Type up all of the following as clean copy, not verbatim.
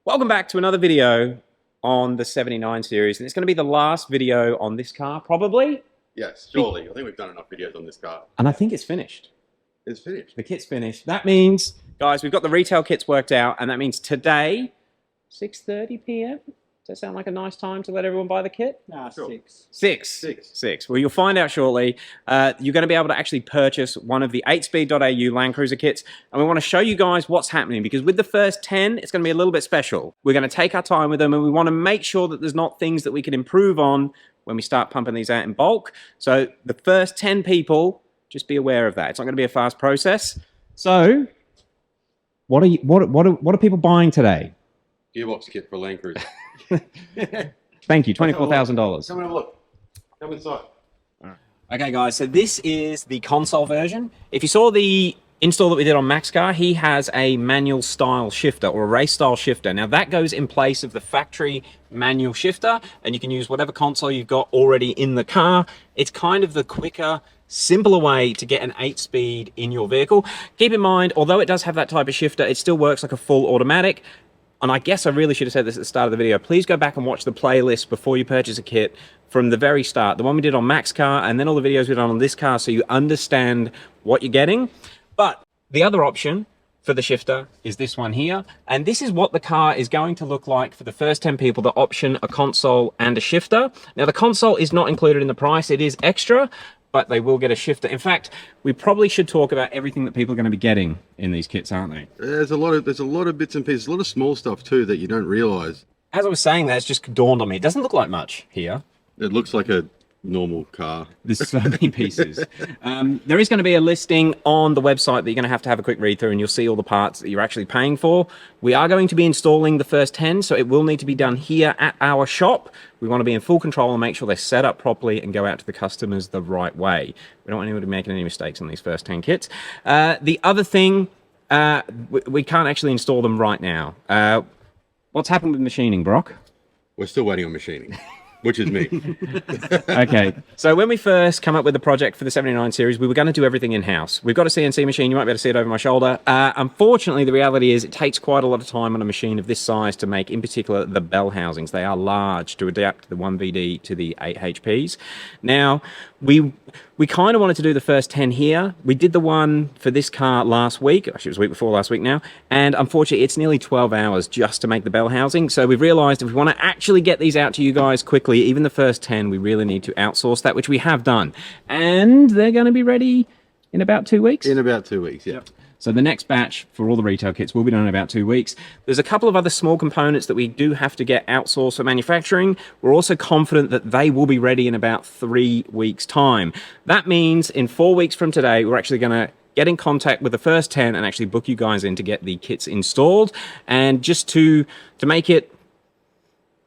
Welcome back to another video on the 79 series, and it's going to be the last video on this car, probably. Yes, surely. I think we've done enough videos on this car. And I think it's finished. It's finished. The kit's finished. That means, guys, we've got the retail kits worked out, and that means today, 6:30 p.m. Does that sound like a nice time to let everyone buy the kit? Nah, Sure. six. Six. Well, you'll find out shortly. You're going to be able to actually purchase one of the 8Speed.au Landcruiser kits. And we want to show you guys what's happening, because with the first 10, it's going to be a little bit special. We're going to take our time with them, and we want to make sure that there's not things that we can improve on when we start pumping these out in bulk. So the first 10 people, just be aware of that. It's not going to be a fast process. So what are people buying today? Gearbox kit for Landcruiser. Thank you, $24,000. Come and have a look. Come inside. Okay, guys, so this is the console version. If you saw the install that we did on Mac's car, he has a manual style shifter or a race style shifter. Now that goes in place of the factory manual shifter, and you can use whatever console you've got already in the car. It's kind of the quicker, simpler way to get an 8-speed in your vehicle. Keep in mind, although it does have that type of shifter, it still works like a full automatic. And I guess I really should have said this at the start of the video. Please go back and watch the playlist before you purchase a kit from the very start. The one we did on Mac's car, and then all the videos we did on this car, so you understand what you're getting. But the other option for the shifter is this one here. And this is what the car is going to look like for the first 10 people that option a console and a shifter. Now, the console is not included in the price. It is extra, but they will get a shifter. In fact, we probably should talk about everything that people are going to be getting in these kits, aren't they? There's a lot of bits and pieces, a lot of small stuff too that you don't realise. As I was saying that, it's just dawned on me. It doesn't look like much here. It looks like a normal car. There's so many pieces. There is going to be a listing on the website that you're going to have a quick read through, and you'll see all the parts that you're actually paying for. We are going to be installing the first 10, so it will need to be done here at our shop. We want to be in full control and make sure they're set up properly and go out to the customers the right way. We don't want anyone to be making any mistakes on these first 10 kits. The other thing, we can't actually install them right now. What's happened with machining, Brock? We're still waiting on machining, which is me. Okay, so when we first come up with the project for the 79 series, we were going to do everything in-house. We've got a CNC machine. You might be able to see it over my shoulder. Unfortunately, the reality is it takes quite a lot of time on a machine of this size to make, in particular, the bell housings. They are large to adapt the 1VD to the 8 HPs. Now, we kind of wanted to do the first 10 here. We did the one for this car last week. Actually, it was a week before last week now. And unfortunately, it's nearly 12 hours just to make the bell housing. So we've realized if we want to actually get these out to you guys quickly, even the first 10, we really need to outsource that, which we have done. And they're going to be ready in about 2 weeks? In about 2 weeks, yeah. Yep. So the next batch for all the retail kits will be done in about 2 weeks. There's a couple of other small components that we do have to get outsourced for manufacturing. We're also confident that they will be ready in about 3 weeks' time. That means in 4 weeks from today, we're actually going to get in contact with the first 10 and actually book you guys in to get the kits installed. And just to make it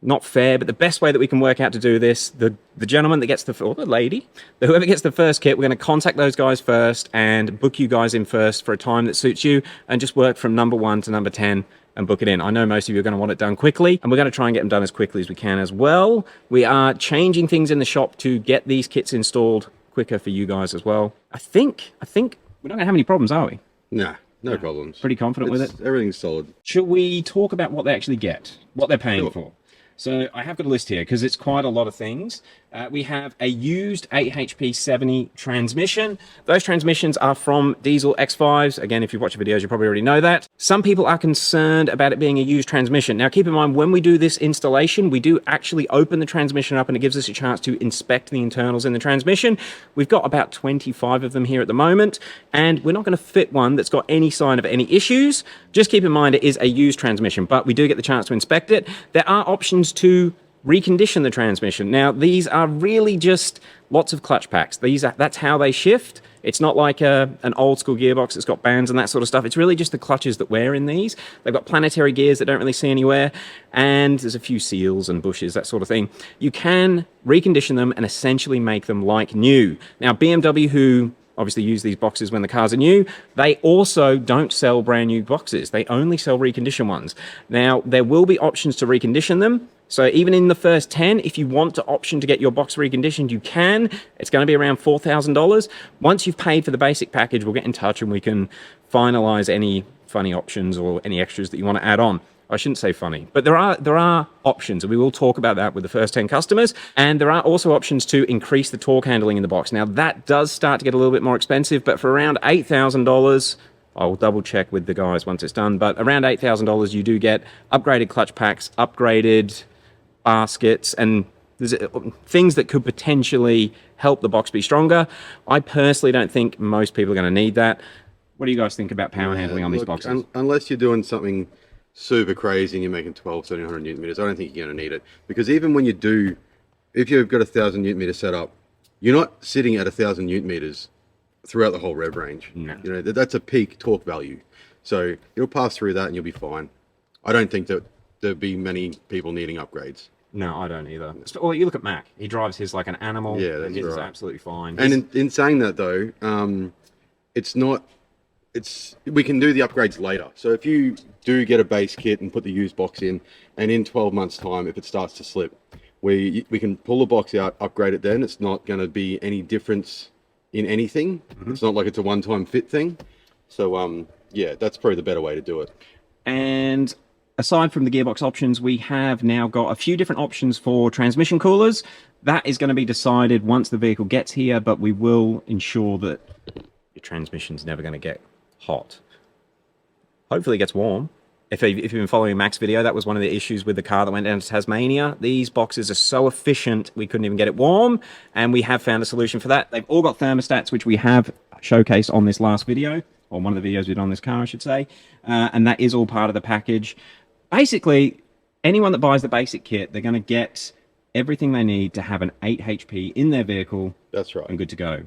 not fair, but the best way that we can work out to do this, the gentleman that gets or the lady, whoever gets the first kit, we're going to contact those guys first and book you guys in first for a time that suits you, and just work from number 1 to number 10 and book it in. I know most of you are going to want it done quickly, and we're going to try and get them done as quickly as we can as well. We are changing things in the shop to get these kits installed quicker for you guys as well. I think we're not going to have any problems, are we? Nah, no problems. Pretty confident with it? Everything's solid. Should we talk about what they actually get, what they're paying for? So I have got a list here because it's quite a lot of things. We have a used 8HP 70 transmission. Those transmissions are from diesel X5s. Again, if you've watched the videos, you probably already know that. Some people are concerned about it being a used transmission. Now, keep in mind, when we do this installation, we do actually open the transmission up, and it gives us a chance to inspect the internals in the transmission. We've got about 25 of them here at the moment, and we're not going to fit one that's got any sign of any issues. Just keep in mind, it is a used transmission, but we do get the chance to inspect it. There are options to recondition the transmission. Now, these are really just lots of clutch packs. That's how they shift. It's not like an old school gearbox that's got bands and that sort of stuff. It's really just the clutches that wear in these. They've got planetary gears that don't really see anywhere, and there's a few seals and bushes, that sort of thing. You can recondition them and essentially make them like new. Now, BMW, who obviously use these boxes when the cars are new, they also don't sell brand new boxes. They only sell reconditioned ones. Now, there will be options to recondition them. So even in the first 10, if you want to option to get your box reconditioned, you can. It's going to be around $4,000. Once you've paid for the basic package, we'll get in touch and we can finalize any funny options or any extras that you want to add on. I shouldn't say funny, but there are options, and we will talk about that with the first 10 customers. And there are also options to increase the torque handling in the box. Now that does start to get a little bit more expensive, but for around $8,000, I'll double check with the guys once it's done, but around $8,000 you do get upgraded clutch packs, upgraded baskets, and there's things that could potentially help the box be stronger. I personally don't think most people are going to need that. What do you guys think about power handling on these boxes? Unless you're doing something super crazy and you're making 1,200-1,300 newton meters, I don't think you're going to need it. Because even when you do, if you've got 1,000 newton meter setup, you're not sitting at 1,000 newton meters throughout the whole rev range. No. You know, that's a peak torque value. So you'll pass through that and you'll be fine. I don't think that there'll be many people needing upgrades. No, I don't either. Well, you look at Mac. He drives his like an animal. Yeah, that's and he's right. absolutely fine. And in saying that though, we can do the upgrades later. So if you do get a base kit and put the used box in, and in 12 months time, if it starts to slip, we can pull the box out, upgrade it then. It's not going to be any difference in anything. It's not like it's a one-time fit thing. So yeah, that's probably the better way to do it. And aside from the gearbox options, we have now got a few different options for transmission coolers. That is going to be decided once the vehicle gets here, but we will ensure that your transmission's never going to get hot. Hopefully it gets warm. If you've been following Mac's video, that was one of the issues with the car that went down to Tasmania. These boxes are so efficient, we couldn't even get it warm, and we have found a solution for that. They've all got thermostats, which we have showcased on this last video, or one of the videos we did on this car, I should say, and that is all part of the package. Basically, anyone that buys the basic kit, they're going to get everything they need to have an 8 HP in their vehicle. That's right. And good to go.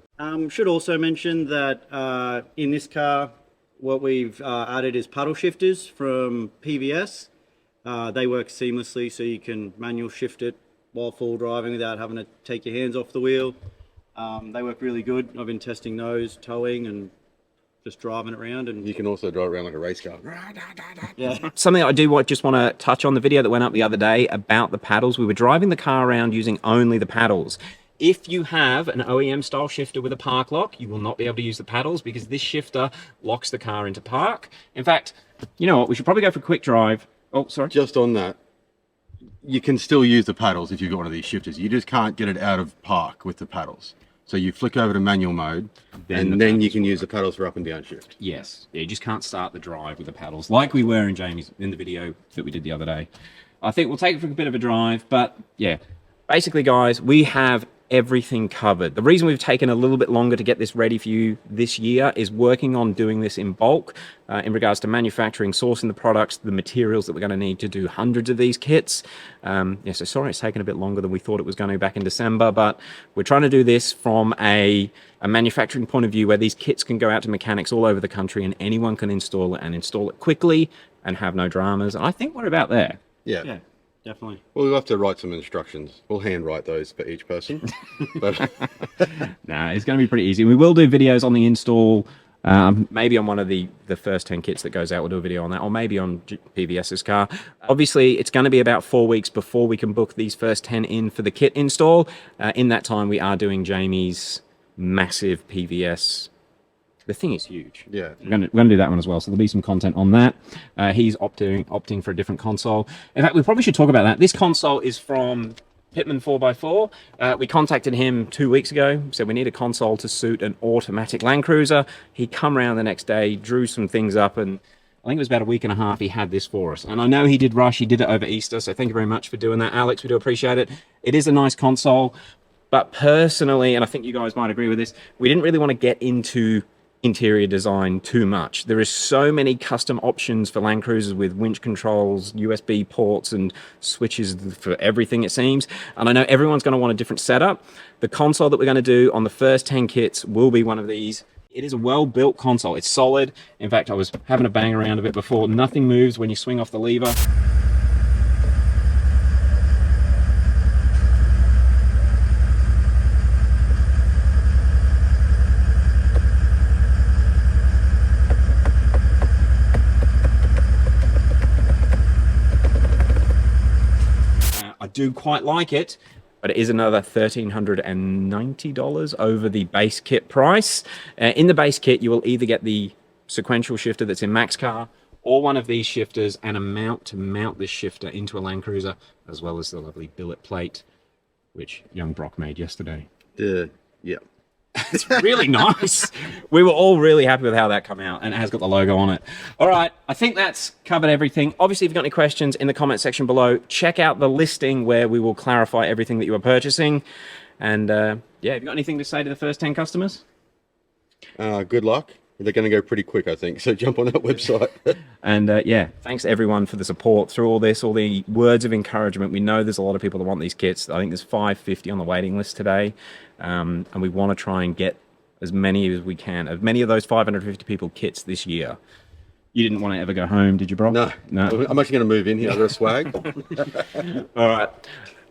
Should also mention that in this car, what we've added is paddle shifters from PVS. They work seamlessly, so you can manual shift it while full driving without having to take your hands off the wheel. They work really good. I've been testing those, towing, and just driving it around. And You can also drive around like a race car. yeah. Something I do just want to touch on, the video that went up the other day about the paddles. We were driving the car around using only the paddles. If you have an OEM style shifter with a park lock, you will not be able to use the paddles because this shifter locks the car into park. In fact, you know what? We should probably go for a quick drive. Oh, sorry. Just on that, you can still use the paddles if you've got one of these shifters. You just can't get it out of park with the paddles. So you flick over to manual mode, and then you can use the paddles for up and down shift. Yes. Yeah, you just can't start the drive with the paddles like we were in the video that we did the other day. I think we'll take it for a bit of a drive, but yeah. Basically, guys, we have everything covered. The reason we've taken a little bit longer to get this ready for you this year is working on doing this in bulk in regards to manufacturing, sourcing the products, the materials that we're going to need to do hundreds of these kits. Yeah, so sorry it's taken a bit longer than we thought it was going to back in December, but we're trying to do this from a manufacturing point of view where these kits can go out to mechanics all over the country and anyone can install it and install it quickly and have no dramas. And I think we're about there. Yeah, definitely. Well, we'll have to write some instructions. We'll handwrite those for each person. But Nah, it's going to be pretty easy. We will do videos on the install, maybe on one of the first 10 kits that goes out, we'll do a video on that, or maybe on PVS's car. Obviously, it's going to be about 4 weeks before we can book these first 10 in for the kit install. In that time, we are doing Jamie's massive PVS. The thing is huge. yeah, We're going to do that one as well, so there'll be some content on that. He's opting for a different console. In fact, we probably should talk about that. This console is from Pitman 4x4. We contacted him 2 weeks ago, said we need a console to suit an automatic Landcruiser. He come around the next day, drew some things up, and I think it was about a week and a half he had this for us. And I know he did rush, he did it over Easter, so thank you very much for doing that, Alex. We do appreciate it. It is a nice console, but personally, and I think you guys might agree with this, we didn't really want to get into interior design too much. There is so many custom options for Landcruisers with winch controls, USB ports, and switches for everything, it seems. And I know everyone's going to want a different setup. The console that we're going to do on the first 10 kits will be one of these. It is a well-built console. It's solid. In fact, I was having a bang around of it before. Nothing moves when you swing off the lever. I do quite like it, but it is another $1,390 over the base kit price. In the base kit, you will either get the sequential shifter that's in Mac's car, or one of these shifters and a mount to mount this shifter into a Landcruiser, as well as the lovely billet plate, which young Brock made yesterday. Yeah. It's really nice. We were all really happy with how that came out, and it has got the logo on it. All right, I think that's covered everything. Obviously, if you've got any questions in the comment section below, check out the listing where we will clarify everything that you are purchasing. And yeah, have you got anything to say to the first 10 customers? Good luck. They're going to go pretty quick, I think. So jump on that website. And yeah, thanks everyone for the support through all this, all the words of encouragement. We know there's a lot of people that want these kits. I think there's 550 on the waiting list today. And we want to try and get as many as we can, as many of those 550 people kits this year. You didn't want to ever go home, did you, bro? No. I'm actually going to move in here. I've got a swag. All right.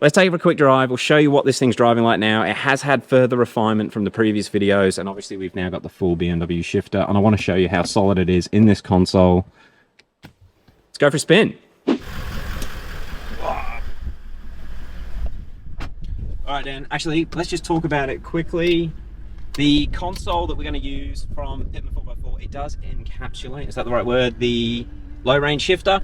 Let's take it for a quick drive. We'll show you what this thing's driving like now. It has had further refinement from the previous videos, and obviously we've now got the full BMW shifter, and I want to show you how solid it is in this console. Let's go for a spin. All right, Dan. Actually, let's just talk about it quickly. The console that we're going to use from Pitman 4x4, it does encapsulate, is that the right word, the low-range shifter.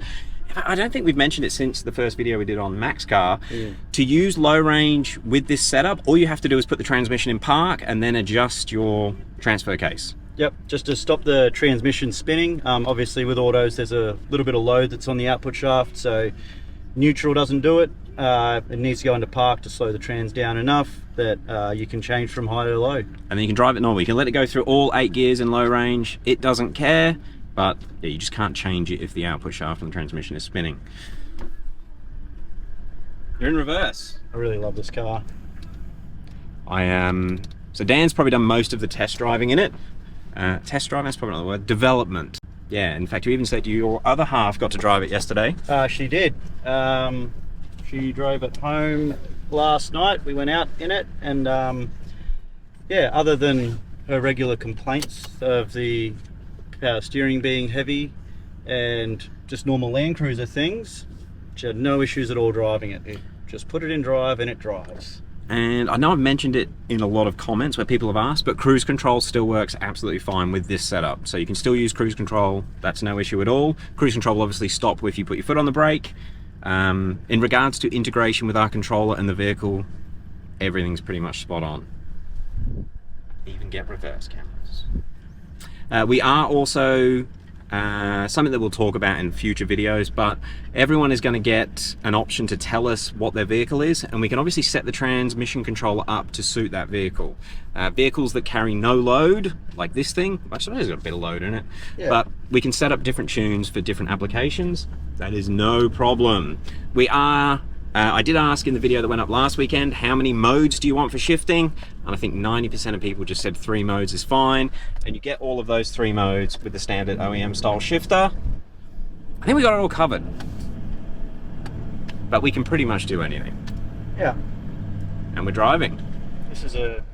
I don't think we've mentioned it since the first video we did on Mac's car. Yeah. To use low range with this setup, all you have to do is put the transmission in park and then adjust your transfer case. Yep, just to stop the transmission spinning. Obviously with autos, there's a little bit of load that's on the output shaft, so neutral doesn't do it. It needs to go into park to slow the trans down enough that you can change from high to low. And then you can drive it normal. You can let it go through all 8 gears in low range. It doesn't care. But yeah, you just can't change it if the output shaft and the transmission is spinning. You're in reverse. I really love this car. So Dan's probably done most of the test driving in it. Test driving, that's probably not the word. Development. Yeah, in fact, you even said your other half got to drive it yesterday. She did. She drove it home last night. We went out in it, and yeah, other than her regular complaints of the power steering being heavy and just normal Landcruiser things, she had no issues at all driving it. You just put it in drive and it drives. And I know I've mentioned it in a lot of comments where people have asked, but cruise control still works absolutely fine with this setup. So you can still use cruise control, that's no issue at all. Cruise control will obviously stop if you put your foot on the brake. In regards to integration with our controller and the vehicle, everything's pretty much spot on. Even get reverse cameras. We are also, something that we'll talk about in future videos, but everyone is going to get an option to tell us what their vehicle is, and we can obviously set the transmission controller up to suit that vehicle. Vehicles that carry no load, like this thing, I suppose it's got a bit of load in it, yeah. But we can set up different tunes for different applications. That is no problem. We are... I did ask in the video that went up last weekend, how many modes do you want for shifting? And I think 90% of people just said 3 modes is fine. And you get all of those 3 modes with the standard OEM style shifter. I think we got it all covered. But we can pretty much do anything. Yeah. And we're driving. This is a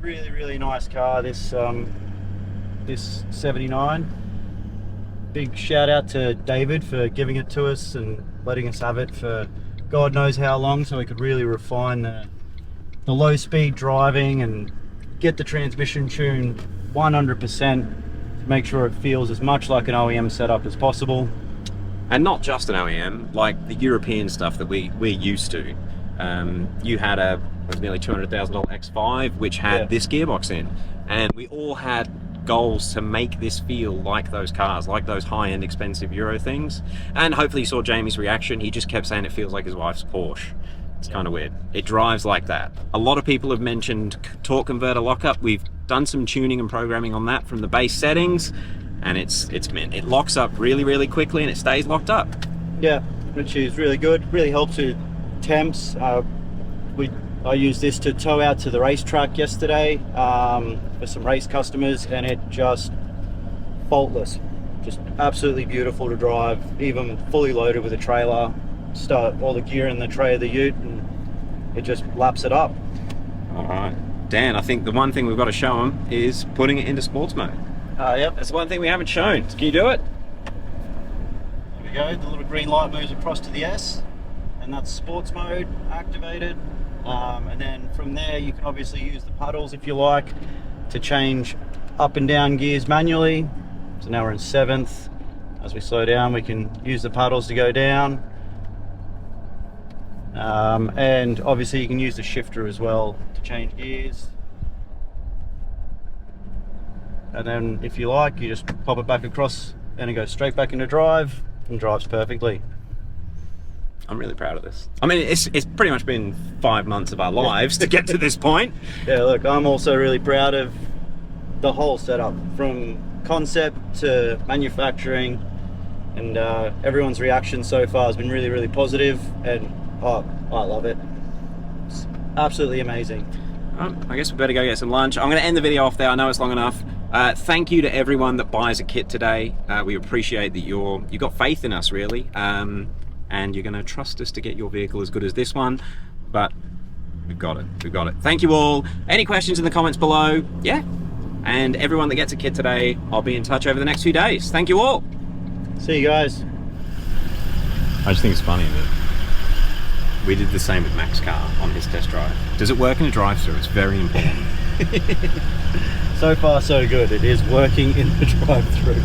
really, really nice car, this 79. Big shout out to David for giving it to us and letting us have it for God knows how long, so we could really refine the low speed driving and get the transmission tuned 100% to make sure it feels as much like an OEM setup as possible. And not just an OEM, like the European stuff that we're used to. You had a nearly $200,000 X5 which had this gearbox in, and we all had goals to make this feel like those cars, like those high-end expensive Euro things. And hopefully you saw Jamie's reaction. He just kept saying it feels like his wife's Porsche. It's kind of weird. It drives like that. A lot of people have mentioned torque converter lockup. We've done some tuning and programming on that from the base settings, and it's mint. It locks up really, really quickly and it stays locked up. Yeah, which is really good. Really helps with temps. I used this to tow out to the racetrack yesterday for some race customers, and it just faultless. Just absolutely beautiful to drive, even fully loaded with a trailer. Start all the gear in the tray of the ute and it just laps it up. All right. Dan, I think the one thing we've got to show them is putting it into sports mode. Yep. That's the one thing we haven't shown. Can you do it? There we go. The little green light moves across to the S, and that's sports mode activated. And then from there you can obviously use the paddles if you like to change up and down gears manually. So now we're in 7th, As we slow down, we can use the paddles to go down. And obviously you can use the shifter as well to change gears. And then if you like, you just pop it back across and it goes straight back into drive and drives perfectly. I'm really proud of this. I mean, it's pretty much been 5 months of our lives to get to this point. Yeah, look, I'm also really proud of the whole setup, from concept to manufacturing, and everyone's reaction so far has been really, really positive, and oh, I love it. It's absolutely amazing. I guess we better go get some lunch. I'm going to end the video off there. I know it's long enough. Thank you to everyone that buys a kit today. We appreciate that you got faith in us, really, and you're going to trust us to get your vehicle as good as this one. But we've got it. We've got it. Thank you all. Any questions in the comments below? Yeah. And everyone that gets a kit today, I'll be in touch over the next few days. Thank you all. See you guys. I just think it's funny that we did the same with Mac's car on his test drive. Does it work in a drive-through? It's very important. So far so good. It is working in the drive-through.